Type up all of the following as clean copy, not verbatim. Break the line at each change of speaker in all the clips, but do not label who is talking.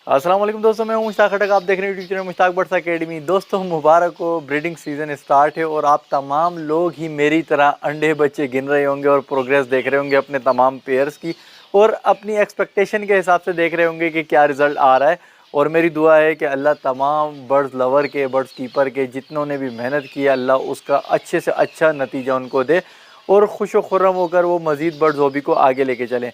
अस्सलाम वालेकुम दोस्तों, मैं हूं मुश्ताक खटक। आप देख रहे हैं YouTube channel Mushtaq birds academy. दोस्तों मुबारक हो, ब्रीडिंग सीजन स्टार्ट है और आप तमाम लोग ही मेरी तरह अंडे बच्चे गिन रहे होंगे और प्रोग्रेस देख रहे होंगे अपने तमाम पेयर्स की, और अपनी एक्सपेक्टेशन के हिसाब से देख रहे होंगे कि क्या रिजल्ट आ रहा है। और मेरी दुआ है कि अल्लाह तमाम बर्ड्स लवर के, बर्ड्स कीपर के, जितनों ने भी मेहनत की है, अल्लाह उसका अच्छे से अच्छा नतीजा उनको दे और खुश व खुर्रम होकर वो मज़ीद बर्ड्स हॉबी को आगे लेके चलें।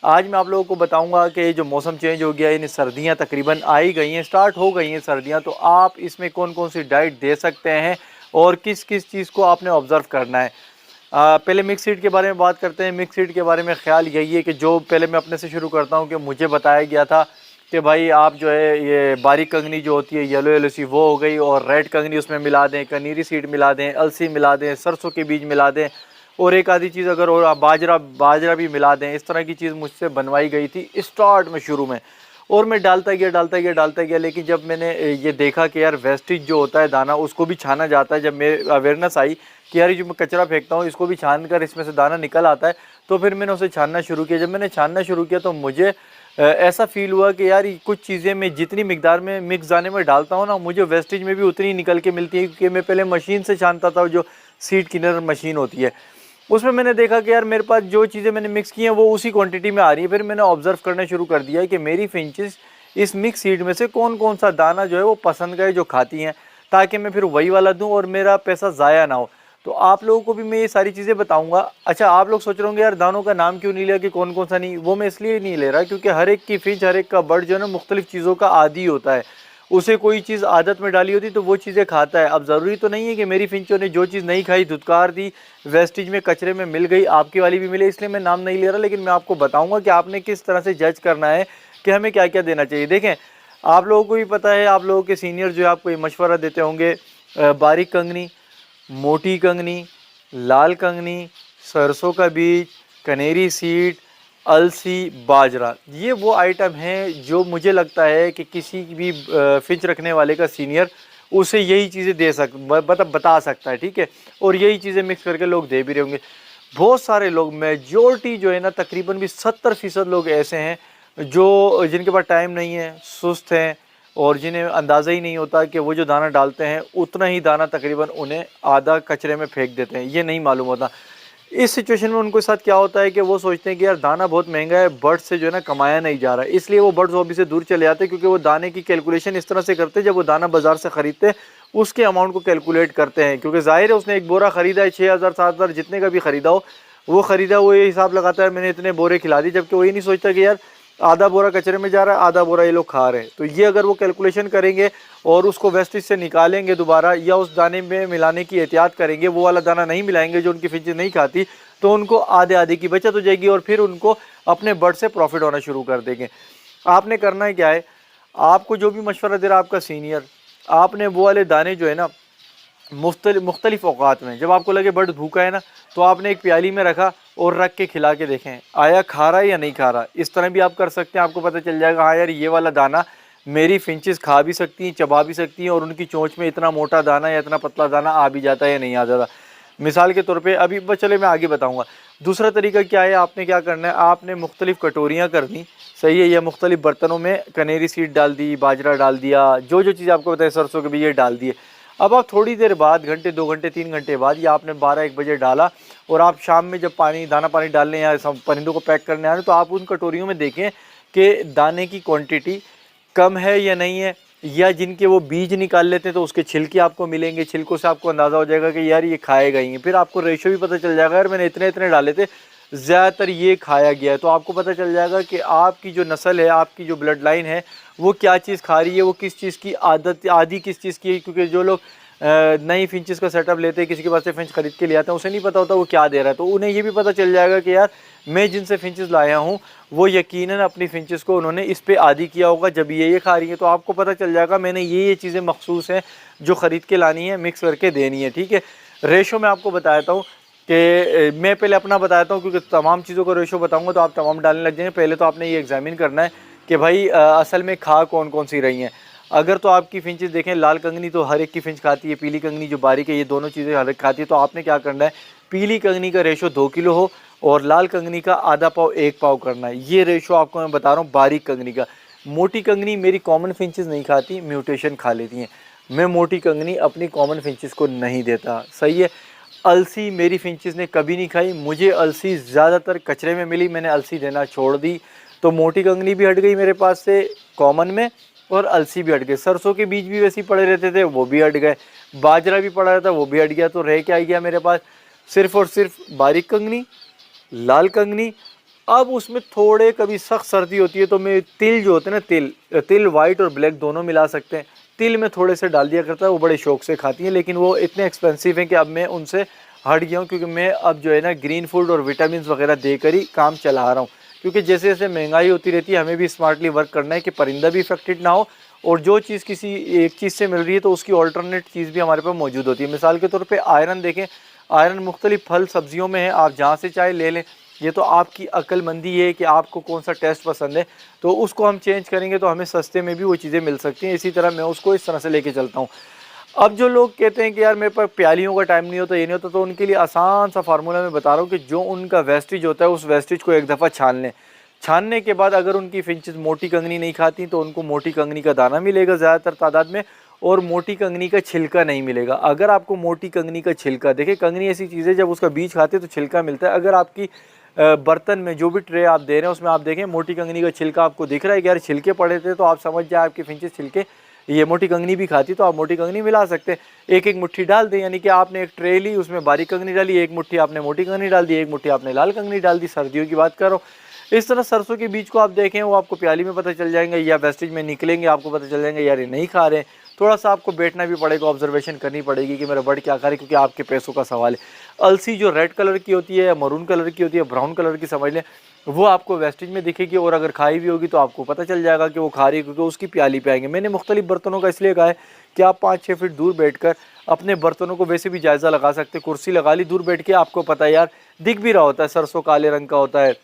आज मैं आप लोगों को बताऊंगा कि जो मौसम चेंज हो गया है, इन सर्दियां तकरीबन आ ही गई हैं, स्टार्ट हो गई हैं सर्दियां, तो आप इसमें कौन कौन सी डाइट दे सकते हैं और किस किस चीज़ को आपने ऑब्ज़र्व करना है। पहले मिक्स सीड के बारे में बात करते हैं। मिक्स सीड के बारे में ख्याल यही है कि जो पहले मैं अपने से शुरू करता हूँ कि मुझे बताया गया था कि भाई आप जो है ये बारीक कंगनी जो होती है येलो येलो सी वो हो गई, और रेड कंगनी उसमें मिला दें, कनीरी सीड मिला दें, अलसी मिला दें, सरसों के बीज मिला दें, और एक आधी चीज़ अगर और बाजरा बाजरा भी मिला दें। इस तरह की चीज़ मुझसे बनवाई गई थी स्टार्ट में, शुरू में, और मैं डालता गया। लेकिन जब मैंने ये देखा कि यार वेस्टेज जो होता है दाना उसको भी छाना जाता है, जब मेरे अवेयरनेस आई कि यार ये जो मैं कचरा फेंकता हूँ इसको भी छान कर इसमें से दाना निकल आता है, तो फिर मैंने उसे छानना शुरू किया। जब मैंने छानना शुरू किया तो मुझे ऐसा फील हुआ कि यार कुछ चीज़ें मैं जितनी मिकदार में मिक्स दाने में डालता हूँ ना, मुझे वेस्टेज में भी उतनी निकल के मिलती है, क्योंकि मैं पहले मशीन से छानता था, जो सीड क्लीनर मशीन होती है उसमें मैंने देखा कि यार मेरे पास जो चीज़ें मैंने मिक्स की हैं वो उसी क्वांटिटी में आ रही है। फिर मैंने ऑब्जर्व करना शुरू कर दिया है कि मेरी फिंचेस इस मिक्स सीड में से कौन कौन सा दाना जो है वो पसंद का है, जो खाती हैं, ताकि मैं फिर वही वाला दूं और मेरा पैसा ज़ाया ना हो। तो आप लोगों को भी मैं ये सारी चीज़ें बताऊंगा। अच्छा, आप लोग सोच रहे होंगे यार दानों का नाम क्यों नहीं लिया, कि कौन कौन सा नहीं, वो मैं इसलिए नहीं ले रहा क्योंकि हर एक की फिंच, हर एक का बर्ड जो है ना मुख्तलिफ चीज़ों का आदी होता है। उसे कोई चीज़ आदत में डाली होती तो वो चीज़ें खाता है। अब ज़रूरी तो नहीं है कि मेरी फिंचों ने जो चीज़ नहीं खाई, धुतकार दी, वेस्टेज में कचरे में मिल गई, आपकी वाली भी मिले, इसलिए मैं नाम नहीं ले रहा। लेकिन मैं आपको बताऊंगा कि आपने किस तरह से जज करना है कि हमें क्या क्या देना चाहिए। देखें, आप लोगों को भी पता है, आप लोगों के सीनियर जो है आपको ये मशवरा देते होंगे, बारीक कंगनी, मोटी कंगनी, लाल कंगनी, सरसों का बीज, कनेरी सीड, अलसी, बाजरा, ये वो आइटम हैं जो मुझे लगता है कि किसी भी फिंच रखने वाले का सीनियर उसे यही चीज़ें दे बता सकता है, ठीक है। और यही चीज़ें मिक्स करके लोग दे भी रहे होंगे। बहुत सारे लोग, मेजोरिटी जो है ना, तकरीबन भी 70% लोग ऐसे हैं जो जिनके पास टाइम नहीं है, सुस्त हैं, और जिन्हें अंदाज़ा ही नहीं होता कि वो जो दाना डालते हैं उतना ही दाना तकरीबन उन्हें आधा कचरे में फेंक देते हैं, ये नहीं मालूम होता। इस सिचुएशन में उनके साथ क्या होता है कि वो सोचते हैं कि यार दाना बहुत महंगा है, बर्ड्स से जो है ना कमाया नहीं जा रहा है, इसलिए वो बर्ड्स हॉबी से दूर चले जाते हैं। क्योंकि वो दाने की कैलकुलेशन इस तरह से करते हैं, जब वो दाना बाजार से खरीदते हैं उसके अमाउंट को कैलकुलेट करते हैं, क्योंकि जाहिर है उसने एक बोरा खरीदा है, 6,000 7,000 जितने का भी खरीदा हो, वो ये हिसाब लगाता है मैंने इतने बोरे खिला दी, जबकि वो ये नहीं सोचता कि यार आधा बोरा कचरे में जा रहा है, आधा बोरा ये लोग खा रहे हैं। तो ये अगर वो कैलकुलेशन करेंगे और उसको वेस्टेज से निकालेंगे दोबारा, या उस दाने में मिलाने की एहतियात करेंगे, वो वाला दाना नहीं मिलाएंगे जो उनकी फिंचेस नहीं खाती, तो उनको आधे आधे की बचत हो जाएगी और फिर उनको अपने बर्ड से प्रॉफिट होना शुरू कर देंगे। आपने करना है क्या है, आपको जो भी मशवरा दे रहा है आपका सीनियर, आपने वो वाले दाने जो है ना मुख्तलिफ औकात में, जब आपको लगे बर्ड भूखा है ना, तो आपने एक प्याली में रखा और रख के खिला के देखें आया खा रहा है या नहीं खा रहा। इस तरह भी आप कर सकते हैं, आपको पता चल जाएगा हाँ यार ये वाला दाना मेरी फिंचेस खा भी सकती हैं, चबा भी सकती हैं, और उनकी चोंच में इतना मोटा दाना या इतना पतला दाना आ भी जाता है या नहीं आ जाता। मिसाल के तौर पे अभी बस चले मैं आगे बताऊंगा। दूसरा तरीका क्या है, आपने क्या करना है, आपने मुख्तलिफ कटोरियाँ कर दी, सही है, या मुख्तलिफ बर्तनों में कनेरी सीड डाल दी, बाजरा डाल दिया, जो जो चीज़ आपको बताए, सरसों के भी ये डाल दिए। अब आप थोड़ी देर बाद, घंटे 2 घंटे 3 घंटे बाद, या आपने 12-1 बजे डाला, और आप शाम में जब दाना पानी डालने या परिंदों को पैक करने आ रहे, तो आप उन कटोरियों में देखें कि दाने की क्वांटिटी कम है या नहीं है, या जिनके वो बीज निकाल लेते हैं तो उसके छिलके आपको मिलेंगे, छिलकों से आपको अंदाज़ा हो जाएगा कि यार ये खाएगा ही। फिर आपको रेशो भी पता चल जाएगा, यार मैंने इतने इतने डाले थे, ज़्यादातर ये खाया गया है, तो आपको पता चल जाएगा कि आपकी जो नस्ल है, आपकी जो ब्लड लाइन है, वो क्या चीज़ खा रही है, वो किस चीज़ की आदत आदि किस चीज़ की है। क्योंकि जो लोग नई फिंचेस का सेटअप लेते हैं, किसी के पास से फिंच खरीद के ले आते हैं, उसे नहीं पता होता वो क्या दे रहा है, तो उन्हें ये भी पता चल जाएगा कि यार मैं जिनसे फिंचेस लाया हूँ वो यकीनन अपनी फिंचेस को उन्होंने इस पे आदी किया होगा, जब ये खा रही है, तो आपको पता चल जाएगा मैंने ये चीज़ें मखसूस हैं जो ख़रीद के लानी है, मिक्स करके देनी है, ठीक है। रेशो मैं आपको बताता हूँ कि मैं पहले अपना बताता हूँ, क्योंकि तमाम चीज़ों का रेशो बताऊँगा तो आप तमाम डालने लग जाएंगे। पहले तो आपने ये एग्जामिन करना है कि भाई असल में खा कौन कौन सी रही हैं। अगर तो आपकी फिंचेस देखें, लाल कंगनी तो हर एक की फिंच खाती है, पीली कंगनी जो बारीक है, ये दोनों चीज़ें हर एक खाती है, तो आपने क्या करना है, पीली कंगनी का रेशो 2 किलो हो और लाल कंगनी का आधा पाव 1 पाव करना है। ये रेशो आपको मैं बता रहा हूँ बारीक कंगनी का। मोटी कंगनी मेरी कॉमन फिंचेस नहीं खाती, म्यूटेशन खा लेती हैं। मैं मोटी कंगनी अपनी कॉमन फिंचेस को नहीं देता, सही है। अलसी मेरी फिंचेस ने कभी नहीं खाई, मुझे अलसी ज़्यादातर कचरे में मिली, मैंने अलसी देना छोड़ दी। तो मोटी कंगनी भी हट गई मेरे पास से कॉमन में, और अलसी भी हट गए। सरसों के बीज भी वैसे ही पड़े रहते थे, वो भी हट गए। बाजरा भी पड़ा रहता, वो भी हट गया। तो रह क्या गया मेरे पास, सिर्फ और सिर्फ बारीक कंगनी, लाल कंगनी। अब उसमें थोड़े कभी सख्त सर्दी होती है तो मैं तिल जो होते हैं ना, तिल वाइट और ब्लैक दोनों मिला सकते हैं। तिल में थोड़े से डाल दिया करता है, वो बड़े शौक से खाती हैं, लेकिन वो इतने एक्सपेंसिव हैं कि अब मैं उनसे हट गया हूँ, क्योंकि मैं अब जो है ना ग्रीन फूड और विटामिन वगैरह देकर ही काम चला रहा हूँ। क्योंकि जैसे जैसे महंगाई होती रहती है, हमें भी स्मार्टली वर्क करना है कि परिंदा भी इफेक्टेड ना हो, और जो चीज़ किसी एक चीज़ से मिल रही है तो उसकी ऑल्टरनेट चीज़ भी हमारे पास मौजूद होती है। मिसाल के तौर पर आयरन देखें, आयरन मुख्तलिफ फल सब्जियों में है, आप जहाँ से चाहे ले लें। ये तो आपकी अक्लमंदी है कि आपको कौन सा टेस्ट पसंद है, तो उसको हम चेंज करेंगे तो हमें सस्ते में भी वो चीज़ें मिल सकती हैं। इसी तरह मैं उसको इस तरह से लेके चलता हूँ। अब जो लोग कहते हैं कि यार मेरे पास प्यालियों का टाइम नहीं होता, ये नहीं होता, तो उनके लिए आसान सा फार्मूला मैं बता रहा हूँ कि जो उनका वेस्टेज होता है उस वेस्टेज को एक दफ़ा छान लें। छानने के बाद अगर उनकी फिंचेस मोटी कंगनी नहीं खाती तो उनको मोटी कंगनी का दाना मिलेगा ज़्यादातर तादाद में, और मोटी कंगनी का छिलका नहीं मिलेगा। अगर आपको मोटी कंगनी का छिलका, देखिए कंगनी ऐसी चीज़ है जब उसका बीज खाते हैं तो छिलका मिलता है। अगर आपकी बर्तन में जो भी ट्रे आप दे रहे हैं उसमें आप देखें मोटी कंगनी का छिलका आपको दिख रहा है कि यार छिलके पड़े थे, तो आप समझ जाए आपकी फिंचेस छिलके ये मोटी कंगनी भी खाती, तो आप मोटी कंगनी मिला सकते हैं। एक एक मुट्ठी डाल दें, यानी कि आपने एक ट्रे ली, उसमें बारीक कंगनी डाली, एक मुट्ठी आपने मोटी कंगनी डाल दी, एक मुट्ठी आपने लाल कंगनी डाल दी। सर्दियों की बात कर रहा हूँ। इस तरह सरसों के बीज को आप देखें, वो आपको प्याली में पता चल जाएंगे या वेस्टेज में निकलेंगे, आपको पता चल जाएंगे यार ये नहीं खा रहे हैं। थोड़ा सा आपको बैठना भी पड़ेगा, ऑब्जर्वेशन करनी पड़ेगी कि मेरा बर्ड क्या खा रहे, क्योंकि आपके पैसों का सवाल है। अलसी जो रेड कलर की होती है या मरून कलर की होती है, ब्राउन कलर की समझ लें, वो आपको वेस्टेज में दिखेगी, और अगर खाई भी होगी तो आपको पता चल जाएगा कि वो खा रही है, क्योंकि उसकी प्याली पे आएंगे। मैंने मुख्तलिफ बर्तनों का इसलिए कहा है कि आप 5-6 फीट दूर बैठकर अपने बर्तनों को वैसे भी जायज़ा लगा सकते। कुर्सी लगा ली दूर बैठ के, आपको पता है यार दिख भी रहा होता है, सरसों काले रंग का होता है,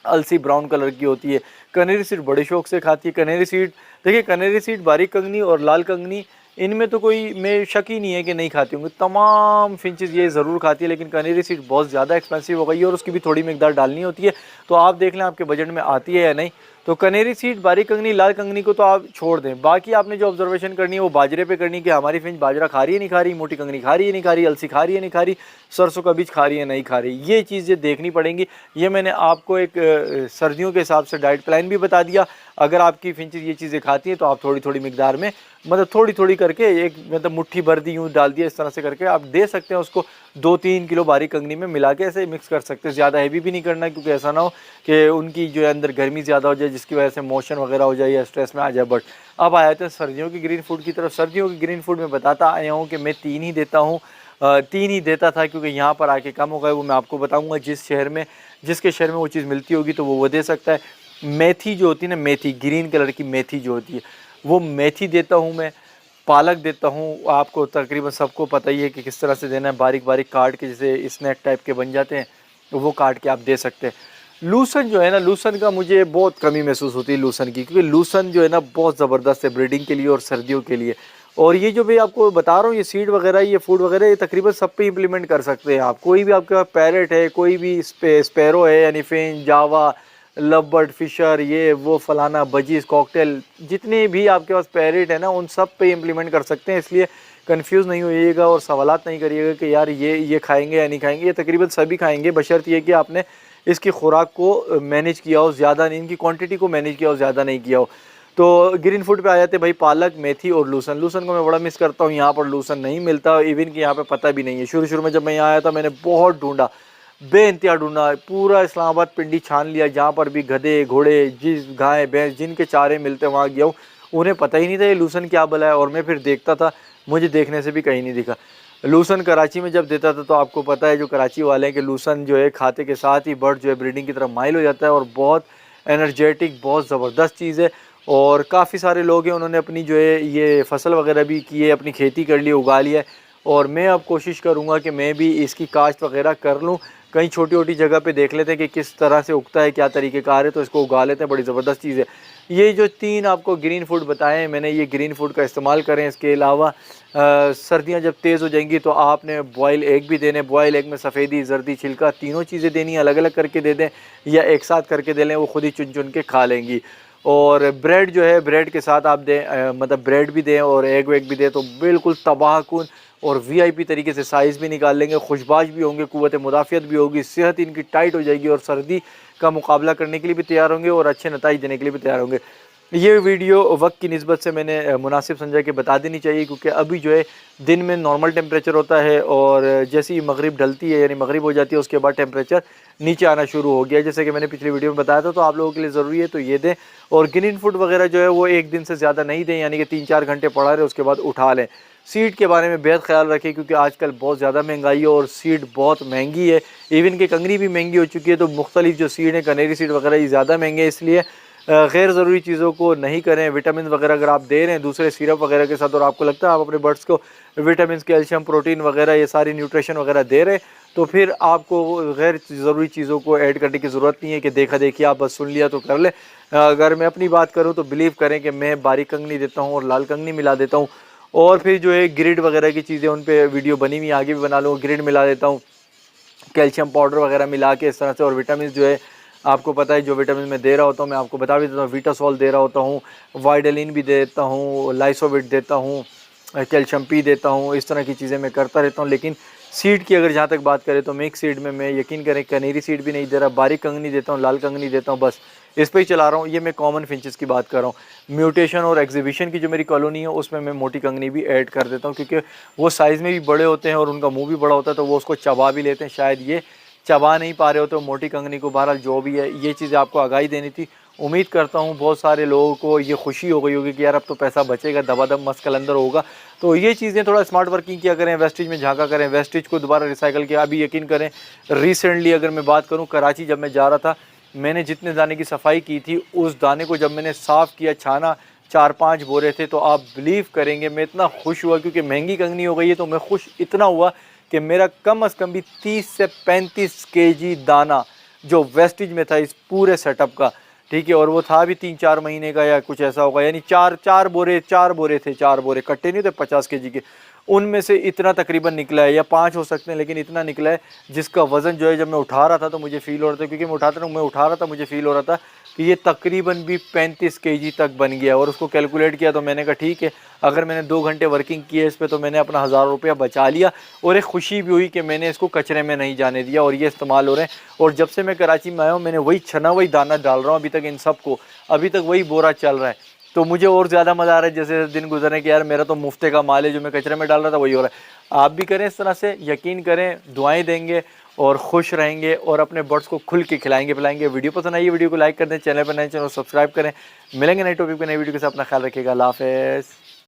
अलसी ब्राउन कलर की होती है। कनेरी सीड बड़े शौक से खाती है। कनेरी सीड देखिए, कनेरी सीड बारीक कंगनी और लाल कंगनी, इनमें तो कोई मैं शक ही नहीं है कि नहीं खाती होंगी, तमाम फिंचेस ये ज़रूर खाती है। लेकिन कनेरी सीड बहुत ज़्यादा एक्सपेंसिव हो गई है और उसकी भी थोड़ी मिकदार डालनी होती है, तो आप देख लें आपके बजट में आती है या नहीं। तो कनेरी सीड, बारीक कंगनी, लाल कंगनी को तो आप छोड़ दें। बाकी आपने जो ऑब्जर्वेशन करनी है वो बाजरे पे करनी है कि हमारी फिंच बाजरा खा रही है नहीं खा रही, मोटी कंगनी खा रही है नहीं खा रही, अलसी खा रही है नहीं खा रही, सरसों का बीज खा रही है नहीं खा रही। ये चीज़ें देखनी पड़ेंगी। ये मैंने आपको एक सर्दियों के हिसाब से डाइट प्लान भी बता दिया। अगर आपकी फिंचेस ये चीज़ें खाती हैं तो आप थोड़ी थोड़ी मिकदार में, मतलब थोड़ी थोड़ी करके, एक मतलब मुट्ठी भर दी यूँ डाल दिया, इस तरह से करके आप दे सकते हैं उसको। 2-3 किलो बारीक कंगनी में मिला के ऐसे मिक्स कर सकते हैं। ज़्यादा हैवी भी नहीं करना, क्योंकि ऐसा ना हो कि उनकी जो है अंदर गर्मी ज़्यादा हो जाए, जिसकी वजह से मोशन वगैरह हो जाए या स्ट्रेस में आ जाए। बट अब आए थे सर्दियों की ग्रीन फूड की तरफ। सर्दियों की ग्रीन फूड में बताता आया हूँ कि मैं 3 ही देता हूँ। 3 ही देता था, क्योंकि यहाँ पर आके कम हो गए। वो मैं आपको बताऊँगा, जिसके शहर में वो चीज़ मिलती होगी तो वो दे सकता है। मेथी जो होती है ना, मेथी ग्रीन कलर की मेथी जो होती है, वो मेथी देता हूँ मैं। पालक देता हूँ, आपको तकरीबन सबको पता ही है कि किस तरह से देना है। बारीक बारीक काट के, जैसे स्नैक टाइप के बन जाते हैं, तो वो काट के आप दे सकते हैं। लूसन जो है ना, लूसन का मुझे बहुत कमी महसूस होती है लूसन की, क्योंकि लूसन जो है ना बहुत ज़बरदस्त है ब्रीडिंग के लिए और सर्दियों के लिए। और ये जो मैं आपको बता रहा हूँ, ये सीड वगैरह, ये फूड वगैरह, ये तकरीबन सब पे इम्प्लीमेंट कर सकते हैं आप। कोई भी आपके पास पैरेट है, कोई भी स्पैरो है, यानी फेन, जावा, लवबर्ड, फिशर, ये वो फलाना, बजीज, कॉकटेल, जितने भी आपके पास पैरेट है ना, उन सब पे इम्प्लीमेंट कर सकते हैं। इसलिए कंफ्यूज नहीं होइएगा और सवालात नहीं करिएगा कि यार ये खाएंगे या नहीं खाएंगे। ये तकरीबन सभी खाएंगे, बशर्त ये कि आपने इसकी खुराक को मैनेज किया हो, ज़्यादा नहीं, इनकी क्वांटिटी को मैनेज किया हो, ज़्यादा नहीं किया हो। तो ग्रीन फूड पे आ जाते भाई, पालक, मेथी और लूसन। लूसन को मैं बड़ा मिस करता हूँ, यहाँ पर लूसन नहीं मिलता, इवन कि यहाँ पे पता भी नहीं है। शुरू में जब मैं यहाँ आया था मैंने बहुत ढूंढा, बेइंतहा ढूंढा, पूरा इस्लामाबाद पिंडी छान लिया, जहाँ पर भी गधे घोड़े, जिस गाय भैंस जिनके चारे मिलते वहाँ गया हूँ, उन्हें पता ही नहीं था ये लूसन क्या बला है। और मैं फिर देखता था, मुझे देखने से भी कहीं नहीं दिखा। लूसन कराची में जब देता था, तो आपको पता है जो कराची वाले हैं कि लूसन जो है खाते के साथ ही बर्ड जो है ब्रीडिंग की तरफ माइल हो जाता है, और बहुत एनर्जेटिक, बहुत ज़बरदस्त चीज़ है। और काफ़ी सारे लोग हैं, उन्होंने अपनी जो है ये फसल वगैरह भी की है, अपनी खेती कर ली, उगा लिया है। और मैं अब कोशिश करूँगा कि मैं भी इसकी काश्त वगैरह कर लूँ। कहीं छोटी छोटी जगह पे देख लेते हैं कि किस तरह से उगता है, क्या तरीक़ेकार है, तो इसको उगा लेते हैं। बड़ी ज़बरदस्त चीज़ है। ये जो 3 आपको ग्रीन फूड बताए हैं मैंने, ये ग्रीन फूड का इस्तेमाल करें। इसके अलावा सर्दियाँ जब तेज़ हो जाएंगी तो आपने बॉयल एग भी देने। बॉयल एग में सफ़ेदी, जर्दी, छिलका, तीनों चीज़ें देनी, अलग अलग करके दे दें या एक साथ करके दे लें, वो खुद ही चुन चुन के खा लेंगी। और ब्रेड जो है, ब्रेड के साथ आप दें, मतलब ब्रेड भी दें और एग वेग भी दें तो बिल्कुल तबाहकुन और वीआईपी तरीके से साइज़ भी निकाल लेंगे, खुशबाश भी होंगे, क़ुव्वत मुदाफ़ियत भी होगी, सेहत इनकी टाइट हो जाएगी और सर्दी का मुकाबला करने के लिए भी तैयार होंगे और अच्छे नताइज देने के लिए भी तैयार होंगे। ये वीडियो वक्त की निस्बत से मैंने मुनासिब समझा कि बता देनी चाहिए, क्योंकि अभी जो है दिन में नॉर्मल टेम्परेचर होता है और जैसे ही मगरिब ढलती है यानी मगरिब हो जाती है उसके बाद टेम्परेचर नीचे आना शुरू हो गया, जैसे कि मैंने पिछली वीडियो में बताया था। तो आप लोगों के लिए ज़रूरी है तो ये दें। और ग्रीन फूड वगैरह जो है वो एक दिन से ज़्यादा नहीं दें, यानी कि 3-4 घंटे पड़ा रहे उसके बाद उठा लें। सीड के बारे में बेहद ख्याल रखें, क्योंकि आजकल बहुत ज़्यादा महंगाई है और सीड बहुत महंगी है, इवन कि कंगनी भी महंगी हो चुकी है। तो मुख्तलिफ जो सीड है, कनेरी सीड वगैरह, ये ज़्यादा महंगे हैं, इसलिए गैर ज़रूरी चीज़ों को नहीं करें। विटामिन वगैरह अगर आप दे रहे हैं दूसरे सिरप वगैरह के साथ और आपको लगता है आप अपने बर्ड्स को विटामिन, कैल्शियम, प्रोटीन वगैरह ये सारी न्यूट्रिशन वगैरह दे रहे हैं, तो फिर आपको गैर ज़रूरी चीज़ों को ऐड करने की ज़रूरत नहीं है कि देखा देखी आप बस सुन लिया तो कर ले। अगर मैं अपनी बात करूँ तो बिलीव करें कि मैं बारीक कंगनी देता हूँ और लाल कंगनी मिला देता हूँ, और फिर जो है ग्रिड वगैरह की चीज़ें उन पर वीडियो बनी हुई, आगे भी बना लूँ, ग्रिड मिला देता हूँ, कैल्शियम पाउडर वगैरह मिला के इस तरह से। और विटामिन जो है आपको पता है जो विटामिन मैं दे रहा होता हूँ, मैं आपको बता भी देता हूँ, विटासॉल दे रहा होता हूँ, वाइडलिन भी देता हूँ, लाइसोविट देता हूँ, कैल्शियम पी देता हूँ, इस तरह की चीज़ें मैं करता रहता हूँ। लेकिन सीड की अगर जहाँ तक बात करें तो मिक्स सीड में मैं यकीन करें कनेरी सीड भी नहीं दे रहा, बारीक कंगनी देता हूँ, लाल कंगनी देता हूँ, बस इस पर ही चला रहा हूँ। ये मैं कॉमन फिंचेस की बात कर रहा हूँ। म्यूटेशन और एग्जीबिशन की जो मेरी कॉलोनी है उसमें मैं मोटी कंगनी भी ऐड कर देता हूँ, क्योंकि वो साइज़ में भी बड़े होते हैं और उनका मुँह भी बड़ा होता है, तो वो उसको चबा भी लेते हैं। शायद ये चबा नहीं पा रहे हो तो मोटी कंगनी को। बहरहाल जो भी है, ये चीज़ें आपको आगाही देनी थी। उम्मीद करता हूँ बहुत सारे लोगों को ये खुशी हो गई होगी कि यार अब तो पैसा बचेगा, दबादब मस्कल अंदर होगा। तो ये चीज़ें थोड़ा स्मार्ट वर्किंग किया करें, वेस्टेज में झांका करें, वेस्टेज को दोबारा रिसाइकल किया। अभी यकीन करें रिसेंटली अगर मैं बात करूँ, कराची जब मैं जा रहा था, मैंने जितने दाने की सफाई की थी, उस दाने को जब मैंने साफ़ किया, छाना, 4-5 बोरे थे, तो आप बिलीव करेंगे मैं इतना खुश हुआ, क्योंकि महंगी कंगनी हो गई है तो मैं खुश इतना हुआ कि मेरा कम अज़ कम भी 30 से 35 केजी दाना जो वेस्टेज में था इस पूरे सेटअप का, ठीक है, और वो था भी 3-4 महीने का या कुछ ऐसा होगा, यानी 4 बोरे थे, 4 बोरे कट्टे नहीं थे 50 केजी के, उनमें से इतना तकरीबन निकला है, या 5 हो सकते हैं, लेकिन इतना निकला है जिसका वज़न जो है जब मैं उठा रहा था तो मुझे फ़ील हो रहा था, क्योंकि मैं उठा रहा था मुझे फ़ील हो रहा था कि ये तकरीबन भी 35 केजी तक बन गया। और उसको कैलकुलेट किया तो मैंने कहा ठीक है, अगर मैंने 2 घंटे वर्किंग की है इस पर तो मैंने अपना 1000 रुपया बचा लिया, और एक खुशी भी हुई कि मैंने इसको कचरे में नहीं जाने दिया और ये इस्तेमाल हो रहे हैं। और जब से मैं कराची में आया हूँ मैंने वही छना, वही दाना डाल रहा हूँ अभी तक इन सबको, अभी तक वही बोरा चल रहा है। तो मुझे और ज़्यादा मज़ा आ रहा है जैसे दिन गुजरने के, यार मेरा तो मुफ्ते का माल है, जो मैं कचरे में डाल रहा था वही हो रहा है। आप भी करें इस तरह से, यकीन करें दुआएं देंगे और खुश रहेंगे और अपने बर्ड्स को खुल के खिलाएंगे पिलाएंगे। वीडियो पसंद आई, वीडियो को लाइक कर दें, चैनल पर नए चैनल सब्सक्राइब करें। मिलेंगे नए टॉपिक पर, नई वीडियो के साथ। अपना ख्याल रखिएगा। अल्लाह हाफ़िज़।